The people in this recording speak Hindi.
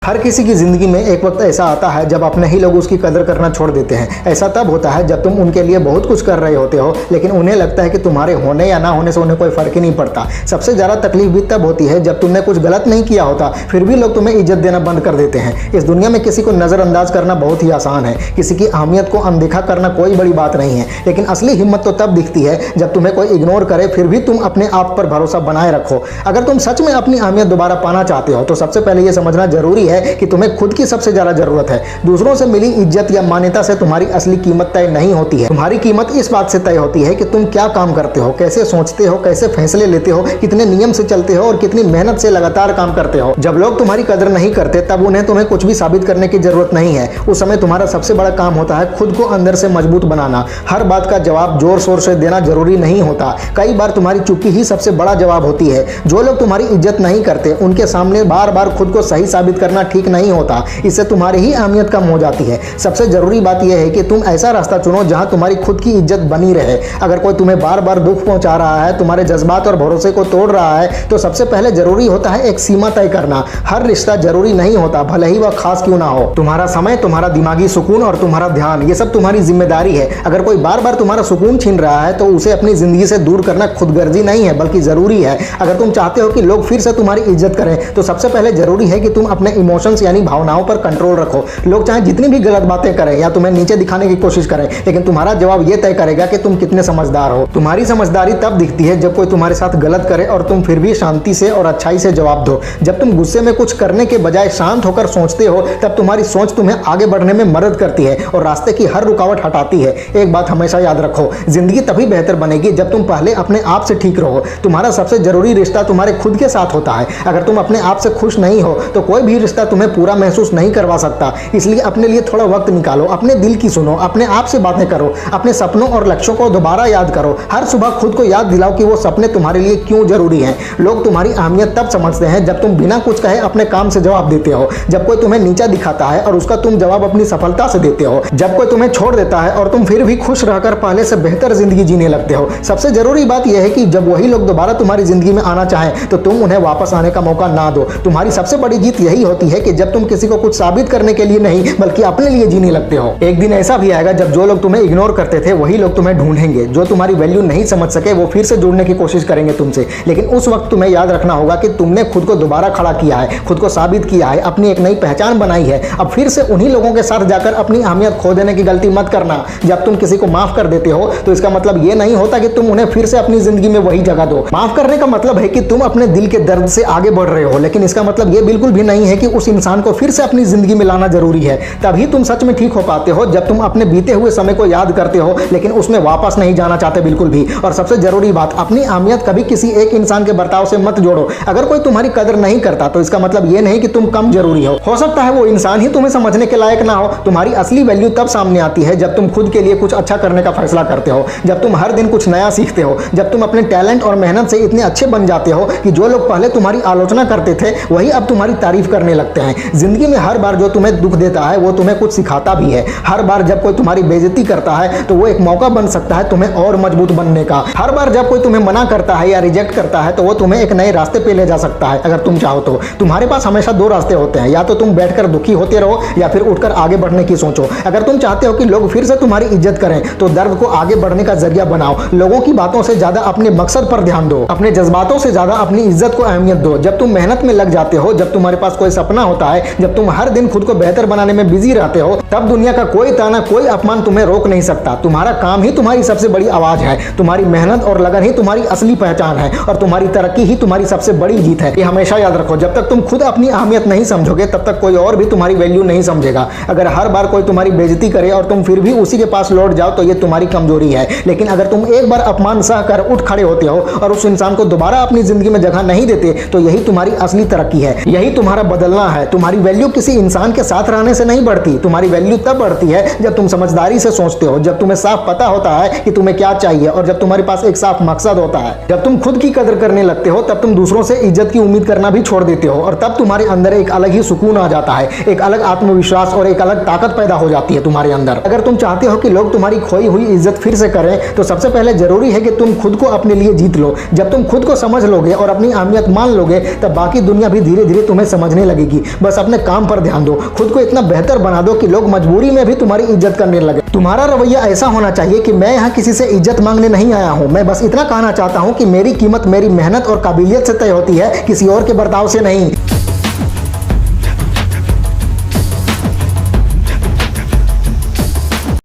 हर किसी की जिंदगी में एक वक्त ऐसा आता है जब अपने ही लोग उसकी कदर करना छोड़ देते हैं। ऐसा तब होता है जब तुम उनके लिए बहुत कुछ कर रहे होते हो, लेकिन उन्हें लगता है कि तुम्हारे होने या ना होने से उन्हें कोई फर्क ही नहीं पड़ता। सबसे ज़्यादा तकलीफ भी तब होती है जब तुमने कुछ गलत नहीं किया होता, फिर भी लोग तुम्हें इज्जत देना बंद कर देते हैं। इस दुनिया में किसी को नज़रअंदाज करना बहुत ही आसान है, किसी की अहमियत को अनदेखा करना कोई बड़ी बात नहीं है, लेकिन असली हिम्मत तो तब दिखती है जब तुम्हें कोई इग्नोर करे फिर भी तुम अपने आप पर भरोसा बनाए रखो। अगर तुम सच में अपनी अहमियत दोबारा पाना चाहते हो तो सबसे पहले यह समझना जरूरी है कि तुम्हें खुद की सबसे ज्यादा जरूरत है। दूसरों से मिली इज्जत या मान्यता से तुम्हारी असली कीमत तय नहीं होती है। तुम्हारी कीमत इस बात से तय होती है कि तुम क्या काम करते हो, कैसे सोचते हो, कैसे फैसले लेते हो, कितने नियम से चलते हो और कितनी मेहनत से लगातार काम करते हो। जब लोग तुम्हारी कदर नहीं करते तब उन्हें तुम्हें कुछ भी साबित करने की जरूरत नहीं है। उस समय तुम्हारा सबसे बड़ा काम होता है खुद को अंदर से मजबूत बनाना। हर बात का जवाब जोर शोर से देना जरूरी नहीं होता, कई बार तुम्हारी चुप्पी ही सबसे बड़ा जवाब होती है। जो लोग तुम्हारी इज्जत नहीं करते उनके सामने बार बार खुद को सही साबित करना ठीक नहीं होता, इससे तुम्हारी ही अहमियत कम हो जाती है। सबसे जरूरी बात यह है कि तुम ऐसा रास्ता चुनो जहां तुम्हारी खुद की इज्जत बनी रहे। अगर कोई तुम्हें बार बार दुख पहुंचा रहा है, तुम्हारे जज्बात और भरोसे को तोड़ रहा है, तो सबसे पहले जरूरी होता है एक सीमा तय करना। हर रिश्ता जरूरी नहीं होता, भले ही वह खास क्यों ना हो। तुम्हारा समय, तुम्हारा दिमागी सुकून और तुम्हारा ध्यान, ये सब तुम्हारी जिम्मेदारी है। अगर कोई बार बार तुम्हारा सुकून छीन रहा है तो उसे अपनी जिंदगी से दूर करना खुदगर्जी नहीं है बल्कि जरूरी है। अगर तुम चाहते हो कि लोग फिर से तुम्हारी इज्जत करें तो सबसे पहले जरूरी है कि तुम अपने इमोशंस यानी भावनाओं पर कंट्रोल रखो। लोग चाहे जितनी भी गलत बातें करें या तुम्हें नीचे दिखाने की कोशिश करें, लेकिन तुम्हारा जवाब यह तय करेगा कि तुम कितने समझदार हो। तुम्हारी समझदारी तब दिखती है जब कोई तुम्हारे साथ गलत करे और तुम फिर भी शांति से और अच्छाई से जवाब दो। जब तुम गुस्से में कुछ करने के बजाय शांत होकर सोचते हो तब तुम्हारी सोच तुम्हें आगे बढ़ने में मदद करती है और रास्ते की हर रुकावट हटाती है। एक बात हमेशा याद रखो, जिंदगी तभी बेहतर बनेगी जब तुम पहले अपने आप से ठीक रहो। तुम्हारा सबसे जरूरी रिश्ता तुम्हारे खुद के साथ होता है। अगर तुम अपने आप से खुश नहीं हो तो कोई भी रिश्ता तुम्हें पूरा महसूस नहीं करवा सकता। इसलिए अपने लिए थोड़ा वक्त निकालो, अपने दिल की सुनो, अपने आप से बातें करो, अपने सपनों और लक्ष्यों को दोबारा याद करो। हर सुबह खुद को याद दिलाओ कि वो सपने तुम्हारे लिए क्यों जरूरी हैं। लोग तुम्हारी अहमियत तब समझते हैं जब तुम बिना कुछ कहे अपने काम से जवाब देते हो, जब कोई तुम्हें नीचा दिखाता है और उसका तुम जवाब अपनी सफलता से देते हो, जब कोई तुम्हें छोड़ देता है और तुम फिर भी खुश रहकर पहले से बेहतर जिंदगी जीने लगते हो। सबसे जरूरी बात यह है कि जब वही लोग दोबारा तुम्हारी जिंदगी में आना चाहें तो तुम उन्हें वापस आने का मौका ना दो। तुम्हारी सबसे बड़ी जीत यही होती है कि जब तुम किसी को कुछ साबित करने के लिए नहीं बल्कि अपने लिए जीने लगते हो। एक दिन ऐसा भी आएगा जब जो लोग तुम्हें इग्नोर करते थे वही लोग तुम्हें ढूंढेंगे। जो तुम्हारी वैल्यू नहीं समझ सके वो फिर से जुड़ने की कोशिश करेंगे तुमसे, लेकिन उस वक्त तुम्हें याद रखना होगा कि तुमने खुद को दोबारा खड़ा किया है, खुद को साबित किया है, अपनी एक नई पहचान बनाई है। अब फिर से उन्हीं लोगों के साथ जाकर अपनी अहमियत खो देने की गलती मत करना। जब तुम किसी को माफ कर देते हो तो इसका मतलब ये नहीं होता कि तुम उन्हें फिर से अपनी जिंदगी में वही जगह दो। माफ करने का मतलब है कि तुम अपने दिल के दर्द से आगे बढ़ रहे हो, लेकिन इसका मतलब ये बिल्कुल भी नहीं है कि उस इंसान को फिर से अपनी जिंदगी में लाना जरूरी है। तभी तुम सच में ठीक हो पाते हो जब तुम अपने बीते हुए समय को याद करते हो लेकिन उसमें वापस नहीं जाना चाहते बिल्कुल भी। और सबसे जरूरी बात, अपनी अहमियत कभी किसी एक इंसान के बर्ताव से मत जोड़ो। अगर कोई तुम्हारी कदर नहीं करता तो इसका मतलब ये नहीं कि तुम कम जरूरी हो सकता है वो इंसान ही तुम्हें समझने के लायक ना हो। तुम्हारी असली वैल्यू तब सामने आती है जब तुम खुद के लिए कुछ अच्छा करने का फैसला करते हो, जब तुम हर दिन कुछ नया सीखते हो, जब तुम अपने टैलेंट और मेहनत से इतने अच्छे बन जाते हो कि जो लोग पहले तुम्हारी आलोचना करते थे वही अब तुम्हारी तारीफ करने लगते हैं। जिंदगी में हर बार जो तुम्हें दुख देता है वो तुम्हें कुछ सिखाता भी है। हर बार जब कोई तुम्हारी बेइज्जती करता है तो वो एक मौका बन सकता है तुम्हें और मजबूत बनने का। हर बार जब कोई तुम्हें मना करता है या रिजेक्ट करता है तो वो तुम्हें एक नए रास्ते पे ले जा सकता है अगर तुम चाहो तो। तुम्हारे पास हमेशा दो रास्ते होते हैं, या तो तुम बैठकर दुखी होते रहो या फिर उठकर आगे बढ़ने की सोचो। अगर तुम चाहते हो कि लोग फिर से तुम्हारी इज्जत करें तो दर्द को आगे बढ़ने का जरिया बनाओ। लोगों की बातों से ज्यादा अपने मकसद पर ध्यान दो, अपने जज्बातों से ज्यादा अपनी इज्जत को अहमियत दो। जब तुम मेहनत में लग जाते हो, जब तुम्हारे पास कोई सपना होता है, जब तुम हर दिन खुद को बेहतर बनाने में बिजी रहते हो, तब दुनिया का कोई ताना, कोई अपमान तुम्हें रोक नहीं सकता। तुम्हारा काम ही तुम्हारी सबसे बड़ी आवाज है, तुम्हारी मेहनत और लगन ही तुम्हारी असली पहचान है और तुम्हारी तरक्की ही तुम्हारी सबसे बड़ी जीत है। ये हमेशा याद रखो, जब तक तुम खुद अपनी अहमियत नहीं समझोगे तब तक कोई और भी तुम्हारी वैल्यू नहीं समझेगा। अगर हर बार कोई तुम्हारी बेइज्जती करे और तुम फिर भी उसी के पास लौट जाओ तो ये तुम्हारी कमजोरी है, लेकिन अगर तुम एक बार अपमान सह कर उठ खड़े होते हो और उस इंसान को दोबारा अपनी जिंदगी में जगह नहीं देते तो यही तुम्हारी असली तरक्की है, यही तुम्हारा बदलना है। तुम्हारी वैल्यू किसी इंसान के साथ रहने से नहीं बढ़ती, तुम्हारी वैल्यू तब बढ़ती है जब तुम समझदारी से सोचते हो, जब तुम्हें साफ पता होता है कि तुम्हें क्या चाहिए और जब तुम्हारे पास एक साफ मकसद होता है। जब तुम खुद की कदर करने लगते हो तब तुम दूसरों से इज्जत की उम्मीद करना भी छोड़ देते हो और तब तुम्हारे अंदर एक अलग ही सुकून आ जाता है, एक अलग आत्मविश्वास और एक अलग ताकत पैदा हो जाती है तुम्हारे अंदर। अगर तुम चाहते हो कि लोग तुम्हारी खोई हुई इज्जत फिर से करें तो सबसे पहले जरूरी है कि तुम खुद को अपने लिए जीत लो। जब तुम खुद को समझ लोगे और अपनी अहमियत मान लोगे तब बाकी दुनिया भी धीरे धीरे तुम्हें समझने लगेगी। होगी। बस अपने काम पर ध्यान दो, खुद को इतना बेहतर बना दो कि लोग मजबूरी में भी तुम्हारी इज्जत करने लगे। तुम्हारा रवैया ऐसा होना चाहिए कि मैं यहाँ किसी से इज्जत मांगने नहीं आया हूँ, मैं बस इतना कहना चाहता हूँ कि मेरी कीमत मेरी मेहनत और काबिलियत से तय होती है, किसी और के बर्ताव से नहीं।